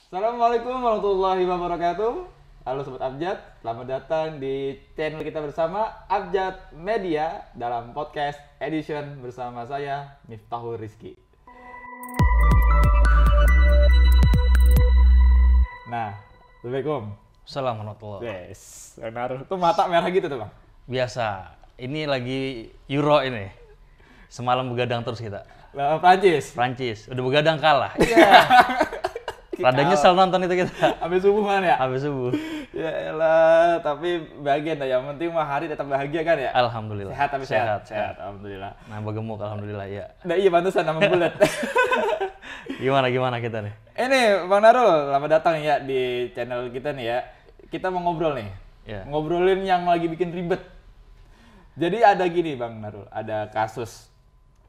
Assalamualaikum warahmatullahi wabarakatuh. Halo Sobat Abjad, selamat datang di channel kita bersama Abjad Media dalam podcast edition bersama saya Miftahul Rizky. Nah, Assalamualaikum. Assalamualaikum. Yes, naruh tuh mata merah gitu tuh Bang. Biasa, ini lagi Euro ini. Semalam begadang terus kita. Lah, Prancis. Prancis, udah begadang kalah. Iya. Rada nyesel nonton itu kita. Habis subuh kan ya? Habis subuh. Ya elah, tapi bahagia dah. Yang penting mah hari tetap bahagia kan ya? Alhamdulillah. Sehat tapi sehat. Alhamdulillah. Nambah gemuk, alhamdulillah ya. Nah iya pantesan nama bulat. Gimana kita nih? Ini Bang Narul, selamat datang ya di channel kita nih ya. Kita mau ngobrol nih. Ya. Ngobrolin yang lagi bikin ribet. Jadi ada gini Bang Narul, ada kasus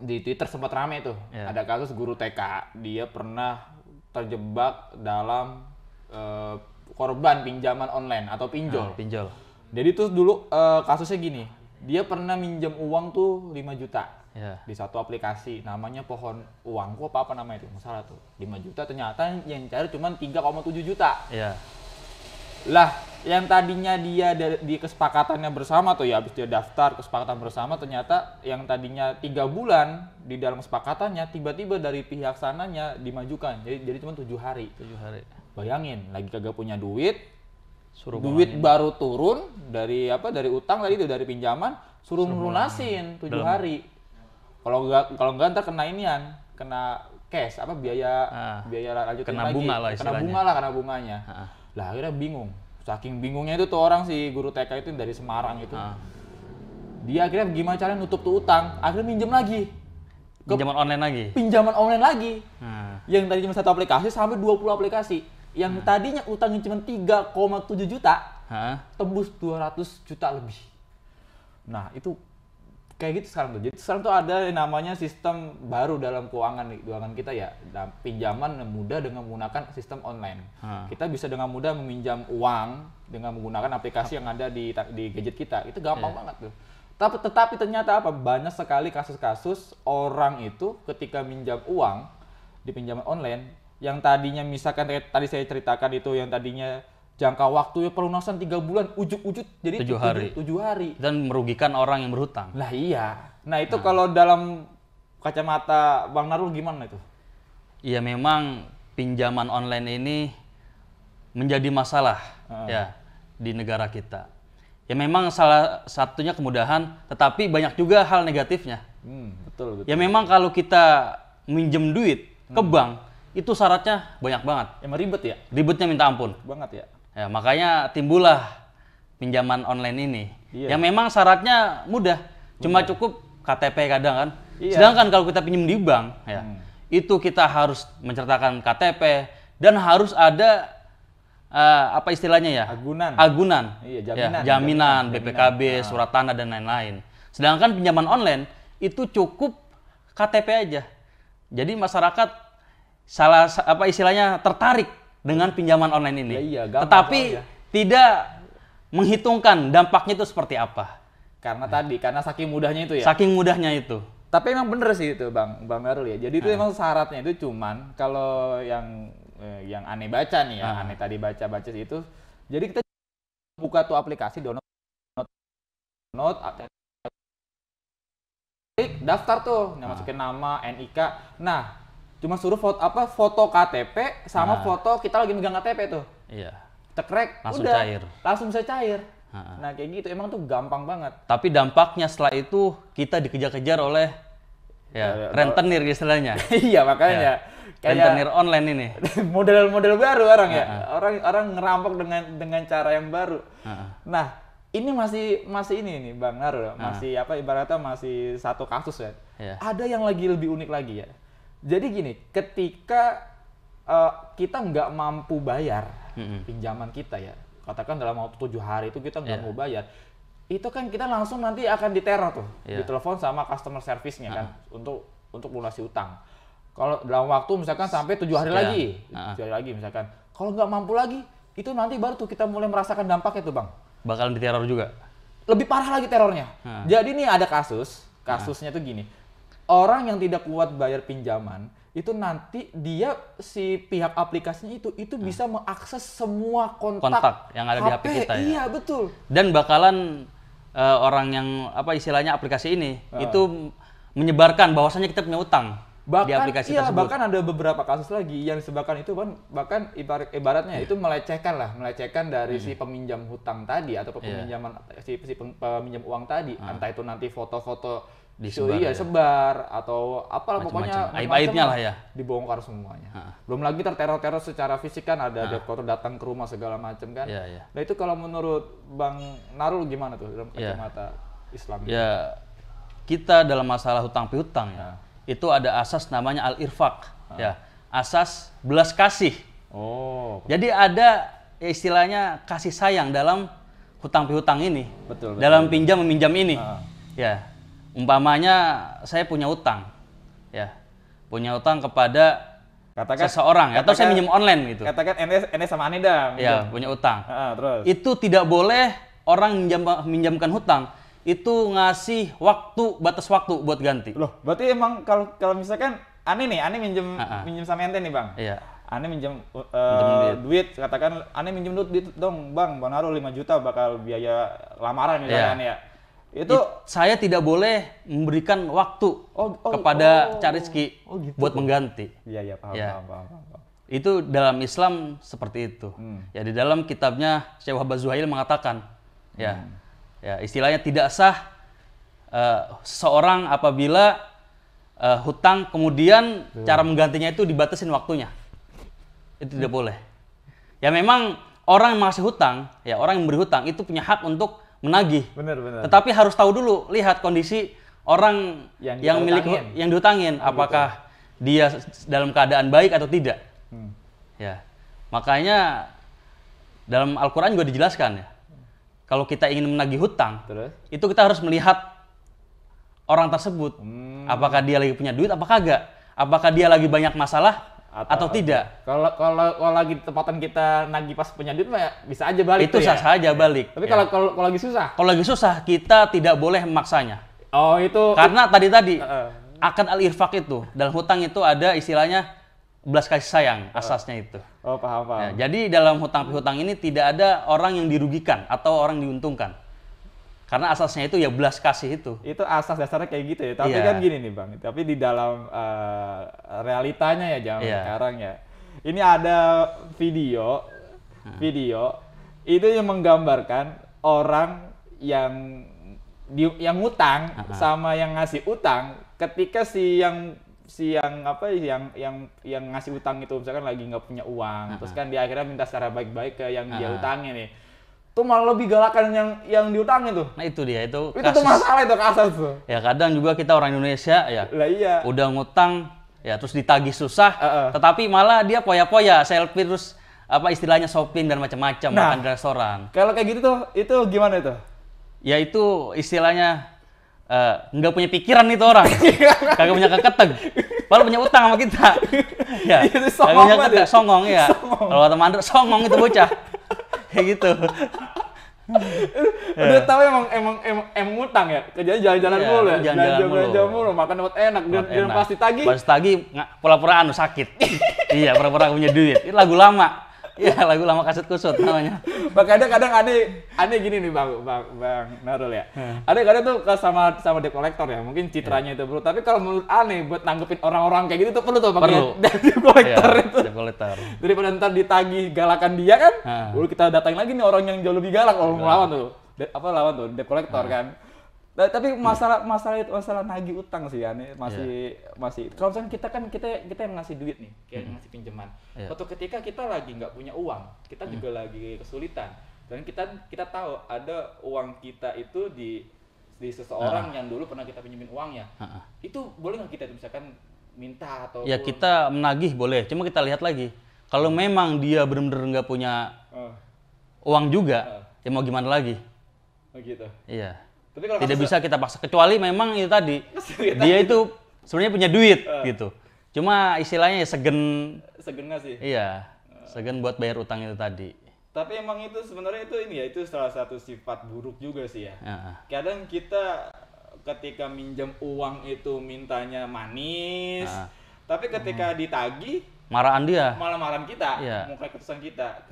di Twitter sempat rame tuh. Ya. Ada kasus guru TK, dia pernah terjebak dalam korban pinjaman online atau pinjol. Pinjol. Jadi tuh dulu kasusnya gini, dia pernah minjem uang tuh 5 juta. Ya. Di satu aplikasi namanya Pohon Uangku apa namanya itu, masalah tuh 5 juta, ternyata yang cari cuma 3,7 juta. Ya. Lah yang tadinya dia di kesepakatannya bersama tuh ya, habis dia daftar kesepakatan bersama, ternyata yang tadinya 3 bulan di dalam kesepakatannya tiba-tiba dari pihak sananya dimajukan jadi cuma 7 hari. 7 hari. Bayangin, lagi kagak punya duit, Suruh duit bangin. baru turun dari utang tadi itu, dari pinjaman, suruh lunasin 7 Dalam. hari. Kalau enggak ntar kena inian, kena cash biaya lanjutin Kena lagi. bunga lah istilahnya. Kena bunganya. Ah. Lah akhirnya bingung. Saking bingungnya itu tuh orang, si guru TK itu dari Semarang itu. Dia akhirnya gimana caranya nutup tuh utang, akhirnya minjem lagi. Pinjaman online lagi. Pinjaman online lagi. Nah. Yang tadi cuma satu aplikasi sampai 20 aplikasi. Yang tadinya utangnya cuma 3,7 juta, Hah? tembus 200 juta lebih. Nah, itu kayak gitu sekarang tuh. Jadi sekarang tuh ada yang namanya sistem baru dalam keuangan kita ya. Pinjaman mudah dengan menggunakan sistem online. Kita bisa dengan mudah meminjam uang dengan menggunakan aplikasi yang ada di gadget kita. Itu gampang banget tuh. Tetapi ternyata banyak sekali kasus-kasus orang itu ketika minjam uang di pinjaman online yang tadinya misalkan tadi saya ceritakan itu, yang tadinya jangka waktunya pelunasan 3 bulan, ujuk-ujuk jadi 7 hari. 7 hari. Dan merugikan orang yang berhutang. Lah iya. Nah itu kalau dalam kacamata Bang Narul gimana itu? Iya, memang pinjaman online ini menjadi masalah ya di negara kita. Ya memang salah satunya kemudahan, tetapi banyak juga hal negatifnya. Betul. Ya memang kalau kita minjem duit ke bank, itu syaratnya banyak banget. Emang ribet ya? Ribetnya minta ampun. Banget ya? Ya, makanya timbullah pinjaman online ini. Iya. Yang memang syaratnya mudah, cuma cukup KTP kadang kan. Iya. Sedangkan kalau kita pinjam di bank, ya, itu kita harus menceritakan KTP dan harus ada apa istilahnya ya? Agunan. Iya, Jaminan, BPKB, surat tanah dan lain-lain. Sedangkan pinjaman online itu cukup KTP aja. Jadi masyarakat istilahnya tertarik dengan pinjaman online ini. Ya, iya, gampang tetapi soalnya. tidak menghitungkan dampaknya itu seperti apa. Karena saking mudahnya itu ya. Saking mudahnya itu. Tapi emang bener sih itu Bang Narul ya. Jadi itu emang syaratnya itu cuman kalau yang aneh baca nih ya, aneh tadi baca itu. Jadi kita buka tuh aplikasi, download, daftar tuh, masukin nama, NIK. Nah, cuma suruh foto KTP sama foto kita lagi megang KTP tuh. Iya. Cekrek, Langsung udah. cair. Langsung bisa cair. Nah, kayak gitu emang tuh gampang banget. Tapi dampaknya setelah itu kita dikejar-kejar oleh rentenir istilahnya. Iya, makanya. Rentenir online ini. Model-model baru orang ya. Orang ngerampok dengan cara yang baru. Nah, ini masih ini nih Bang Narul, masih ibaratnya masih satu kasus ya. Ada yang lebih unik lagi ya. Jadi gini, ketika kita nggak mampu bayar pinjaman kita ya, katakan dalam waktu 7 hari itu kita nggak mau bayar, itu kan kita langsung nanti akan diteror tuh, ditelepon sama customer service-nya kan untuk lunasi utang. Kalau dalam waktu misalkan sampai 7 hari lagi, 7 hari lagi misalkan, kalau nggak mampu lagi, itu nanti baru tuh kita mulai merasakan dampaknya tuh Bang. Bakalan diteror juga. Lebih parah lagi terornya. Jadi nih ada kasusnya tuh gini. Orang yang tidak kuat bayar pinjaman, itu nanti dia si pihak aplikasinya itu bisa mengakses semua kontak yang ada di HP kita ya. Iya, betul. Dan bakalan orang yang istilahnya aplikasi ini itu menyebarkan bahwasannya kita punya utang di aplikasi tersebut. Bahkan ada beberapa kasus lagi yang disebabkan itu bahkan ibaratnya itu melecehkan dari si peminjam hutang tadi atau peminjaman si peminjam uang tadi, entah itu nanti foto-foto sebar atau apalah pokoknya aib-aibnya lah ya, dibongkar semuanya. Belum lagi teror secara fisik kan, ada debt collector datang ke rumah segala macam kan. Nah itu kalau menurut Bang Narul gimana tuh dalam kacamata Islam? Ya, kita dalam masalah hutang piutang itu ada asas namanya al-irfaq ya, asas belas kasih. Jadi ada istilahnya kasih sayang dalam hutang piutang ini. Betul. Dalam pinjam meminjam ini. Ya. Umpamanya saya punya utang, kepada seseorang, atau saya minjem online gitu. Katakan Enes sama Anida. Ya, punya utang. Terus. Itu tidak boleh orang minjamkan hutang itu ngasih batas waktu buat ganti. Loh, berarti emang kalau misalkan Ani minjem sama ente nih Bang. Iya. Ani minjem duit, katakan Ani minjem duit dong Bang Narul 5 juta bakal biaya lamaran misalkan ya. Saya tidak boleh memberikan waktu kepada Cak Rizky gitu, buat mengganti. Iya, paham. Itu dalam Islam seperti itu. Ya, di dalam kitabnya Syekh Wahbah Zuhail mengatakan, ya istilahnya tidak sah seseorang apabila hutang kemudian cara menggantinya itu dibatasin waktunya. Itu tidak boleh. Ya memang orang yang mengasih hutang, orang yang memberi hutang itu punya hak untuk menagih. Benar. Tetapi harus tahu dulu, lihat kondisi orang yang diutangin, apakah dia dalam keadaan baik atau tidak. Ya, makanya dalam Al-Quran juga dijelaskan ya, kalau kita ingin menagih hutang, itu kita harus melihat orang tersebut, apakah dia lagi punya duit, apakah enggak, apakah dia lagi banyak masalah atau tidak. Kalau lagi tempatan kita nagih pas punya duit mah bisa aja balik. Itu sah saja balik. Tapi kalau lagi susah? Kalau lagi susah kita tidak boleh memaksanya. Itu karena tadi akan al-irfaq itu dalam hutang itu ada istilahnya belas kasih sayang, asasnya itu. Paham. Ya, jadi dalam hutang piutang ini tidak ada orang yang dirugikan atau orang diuntungkan. Karena asasnya itu ya belas kasih itu. Itu asas dasarnya kayak gitu ya. Tapi kan gini nih Bang, tapi di dalam realitanya ya sekarang ya. Ini ada video itu yang menggambarkan orang yang ngutang sama yang ngasih utang, ketika yang ngasih utang itu misalkan lagi nggak punya uang, terus kan dia akhirnya minta secara baik-baik ke yang dia utangin nih. Itu malah lebih galakan yang diutangin tuh. Nah itu dia, itu tuh masalah, itu kasus tuh. Ya kadang juga kita orang Indonesia ya, udah ngutang ya terus ditagih susah, tetapi malah dia poya-poya, selfie terus istilahnya shopping dan macam-macam, makan di restoran. Kalau kayak gitu tuh, itu gimana itu? Ya itu istilahnya nggak punya pikiran itu orang, kagak punya keketeg, padahal punya utang sama kita. Ya, kagak punya keketeg, songong ya. Kalau kata Mandra, songong itu bocah. Kayak gitu. Udah tahu emang ngutang ya, kerjanya jalan-jalan mulu ya, jalan-jalan mulu, makan buat enak, dan pasti tagih. Pas tagih pura-pura sakit. Iya, pura-pura punya duit. Itu lagu lama. Iya, lagu lama kaset kusut namanya. Kadang aneh gini nih Bang Narul ya. Kadang tuh sama debt collector ya, mungkin citranya itu perlu. Tapi kalau menurut aneh buat nanggepin orang-orang kayak gitu tuh perlu tuh pakai debt collector itu. Debt collector. Daripada ntar ditagih galakan dia kan, lalu kita datangin lagi nih orang yang jauh lebih galak kalau lawan tuh. Lawan tuh debt collector kan. Tapi masalah nagih utang sih ya, masih kalau misalnya kita yang ngasih duit nih, kayak ngasih pinjaman. Suatu ketika kita lagi nggak punya uang, kita juga lagi kesulitan, dan kita tahu ada uang kita itu di seseorang yang dulu pernah kita pinjemin uangnya. Itu boleh nggak kita misalkan minta atau? Ya kita menagih boleh, cuma kita lihat lagi. Kalau memang dia benar-benar nggak punya uang juga, ya mau gimana lagi? Gitu. Iya. Tapi kalau tidak bisa kita paksa, kecuali memang itu tadi dia itu sebenarnya punya duit gitu. Cuma istilahnya ya segen nggak sih? Iya, segen buat bayar utang itu tadi. Tapi emang itu sebenarnya itu salah satu sifat buruk juga sih ya. Kadang kita ketika minjam uang itu mintanya manis, Tapi ketika ditagih, marahan dia. Malah marahan kita, Iya. mau keputusan kita.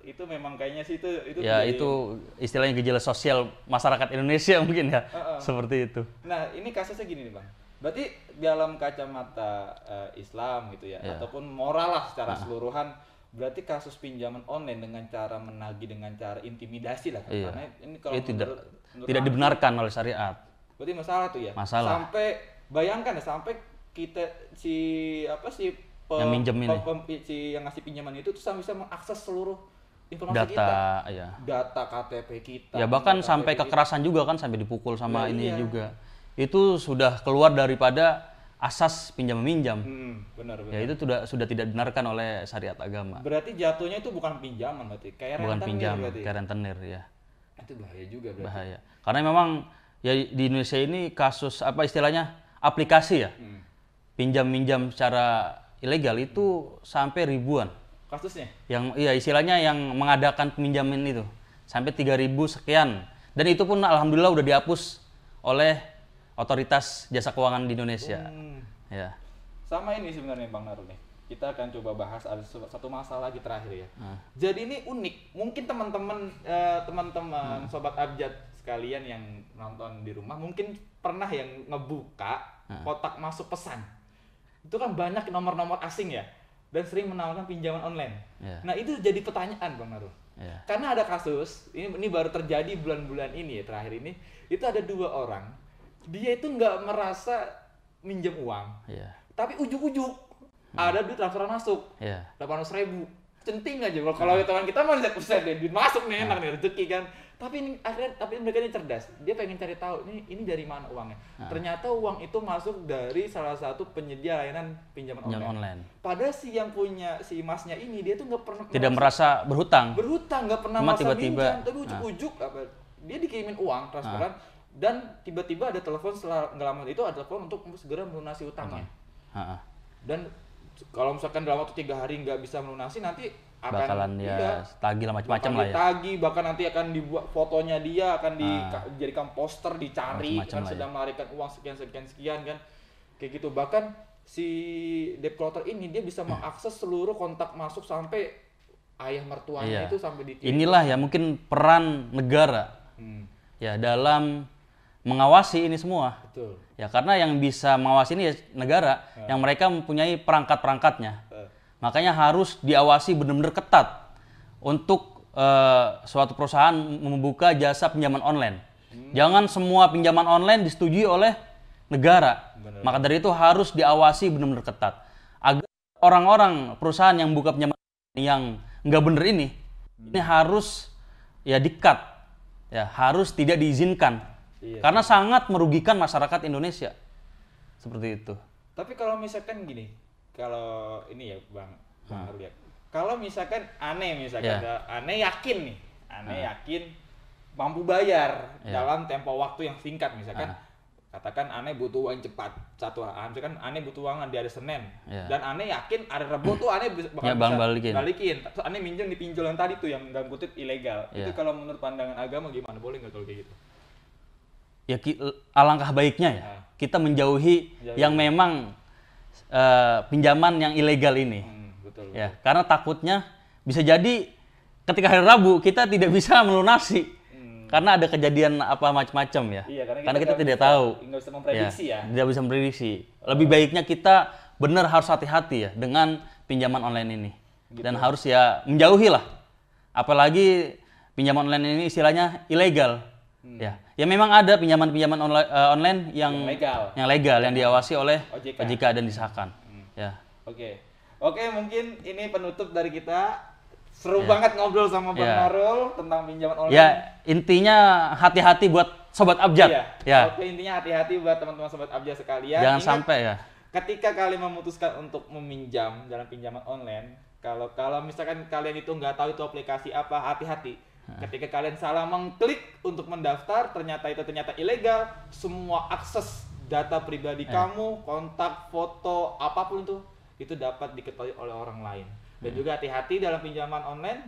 Itu memang kayaknya sih itu ya itu istilahnya gejala sosial masyarakat Indonesia mungkin ya. Seperti itu. Nah, ini kasusnya gini nih, Bang. Berarti dalam kacamata Islam gitu ya, ataupun moral lah secara keseluruhan, berarti kasus pinjaman online dengan cara menagih dengan cara intimidasi lah. Iya. Karena ini kalau tidak dibenarkan oleh syariat. Berarti masalah tuh ya. Masalah. Sampai bayangkan ya, sampai kita yang minjem ini, yang ngasih pinjaman itu tuh bisa mengakses seluruh informasi data, kita. Ya. Data KTP kita. Ya bahkan sampai kekerasan juga kan, sampai dipukul sama ini juga. Itu sudah keluar daripada asas pinjam meminjam. Benar. Ya itu sudah tidak dibenarkan oleh syariat agama. Berarti jatuhnya itu bukan pinjaman berarti, kayak bukan pinjaman, kayak rentenir ya. Itu bahaya juga berarti. Bahaya. Karena memang ya di Indonesia ini kasus apa istilahnya aplikasi ya. Pinjam-minjam secara ilegal itu sampai ribuan kasusnya. Yang istilahnya yang mengadakan peminjaman itu sampai 3.000 sekian. Dan itu pun alhamdulillah udah dihapus oleh otoritas jasa keuangan di Indonesia. Ya. Sama ini sebenarnya Bang Narul nih. Kita akan coba bahas ada satu masalah lagi terakhir ya. Jadi ini unik. Mungkin teman-teman sobat abjad sekalian yang nonton di rumah mungkin pernah yang ngebuka kotak masuk pesan. Itu kan banyak nomor-nomor asing ya, dan sering menawarkan pinjaman online. Nah itu jadi pertanyaan Bang Narul. Karena ada kasus, ini baru terjadi bulan-bulan ini ya, terakhir ini, itu ada 2 orang, dia itu nggak merasa minjem uang, tapi ujuk-ujuk ada duit transfer masuk, 800.000, centing aja. Kalau teman kita mau lihat pusat deh, duit masuk nih, enak nih, rezeki kan. Tapi mereka ini cerdas. Dia pengen cari tahu ini dari mana uangnya. Ternyata uang itu masuk dari salah satu penyedia layanan pinjaman online. Padahal si masnya ini dia tuh nggak pernah tidak merasa berhutang, nggak pernah merasa pinjam, tapi ujuk-ujuk dia dikirimin uang transferan dan tiba-tiba ada telepon setelah nggak lama itu ada telepon untuk segera melunasi utangnya. Dan kalau misalkan dalam waktu 3 hari nggak bisa melunasi, nanti bakalan tagih lah macam-macam lah ya. Tagih, bahkan nanti akan dibuat fotonya dia, akan dijadikan poster, dicari kan sedang melarikan uang sekian kan, kayak gitu. Bahkan si debt collector ini dia bisa mengakses seluruh kontak masuk sampai ayah mertuanya itu sampai di. Inilah ya mungkin peran negara ya dalam mengawasi ini semua. Betul. Ya karena yang bisa mengawasi ini ya negara, yang mereka mempunyai perangkat-perangkatnya. Makanya harus diawasi benar-benar ketat untuk suatu perusahaan membuka jasa pinjaman online. Jangan semua pinjaman online disetujui oleh negara. Maka dari itu harus diawasi benar-benar ketat. Agar orang-orang perusahaan yang buka pinjaman yang nggak bener ini harus ya di-cut. Ya, harus tidak diizinkan. Karena sangat merugikan masyarakat Indonesia. Seperti itu. Tapi kalau misalkan gini, kalau ini ya Bang Harul ya. Kalau misalkan aneh yakin mampu bayar dalam tempo waktu yang singkat, misalkan katakan aneh butuh uang cepat misalkan aneh butuh uang di hari Senin dan aneh yakin hari Rabu tuh aneh bakal bisa balikin. Terus aneh minjem di pinjol yang tadi tuh yang dalam kutip ilegal. Itu kalau menurut pandangan agama gimana? Boleh nggak kalau kayak gitu? Ya alangkah baiknya ya kita menjauhi yang memang pinjaman yang ilegal ini. Betul. Karena takutnya bisa jadi ketika hari Rabu kita tidak bisa melunasi karena ada kejadian apa macam-macam ya. Karena kita tidak tahu. Nggak bisa memprediksi tidak bisa memprediksi. Lebih baiknya kita benar harus hati-hati ya dengan pinjaman online ini. Dan harus ya menjauhi lah. Apalagi pinjaman online ini istilahnya ilegal. Ya memang ada pinjaman-pinjaman online yang legal yang diawasi oleh OJK dan disahkan. Oke, mungkin ini penutup dari kita. Seru banget ngobrol sama Bang Narul tentang pinjaman online. Ya, intinya hati-hati buat sobat abjad. Oke, intinya hati-hati buat teman-teman sobat abjad sekalian. Jangan sampai ya. Ketika kalian memutuskan untuk meminjam dalam pinjaman online, kalau misalkan kalian itu nggak tahu itu aplikasi apa, hati-hati. Ketika kalian salah mengklik untuk mendaftar, ternyata ilegal, semua akses data pribadi kamu, kontak, foto, apapun itu dapat diketahui oleh orang lain. Dan juga hati-hati dalam pinjaman online,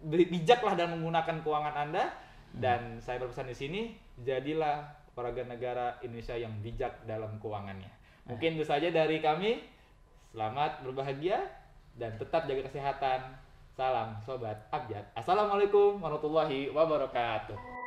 bijaklah dalam menggunakan keuangan Anda. Dan saya berpesan di sini, jadilah warga negara Indonesia yang bijak dalam keuangannya. Mungkin itu saja dari kami. Selamat berbahagia dan tetap jaga kesehatan. Salam Sobat Abjad. Assalamualaikum warahmatullahi wabarakatuh.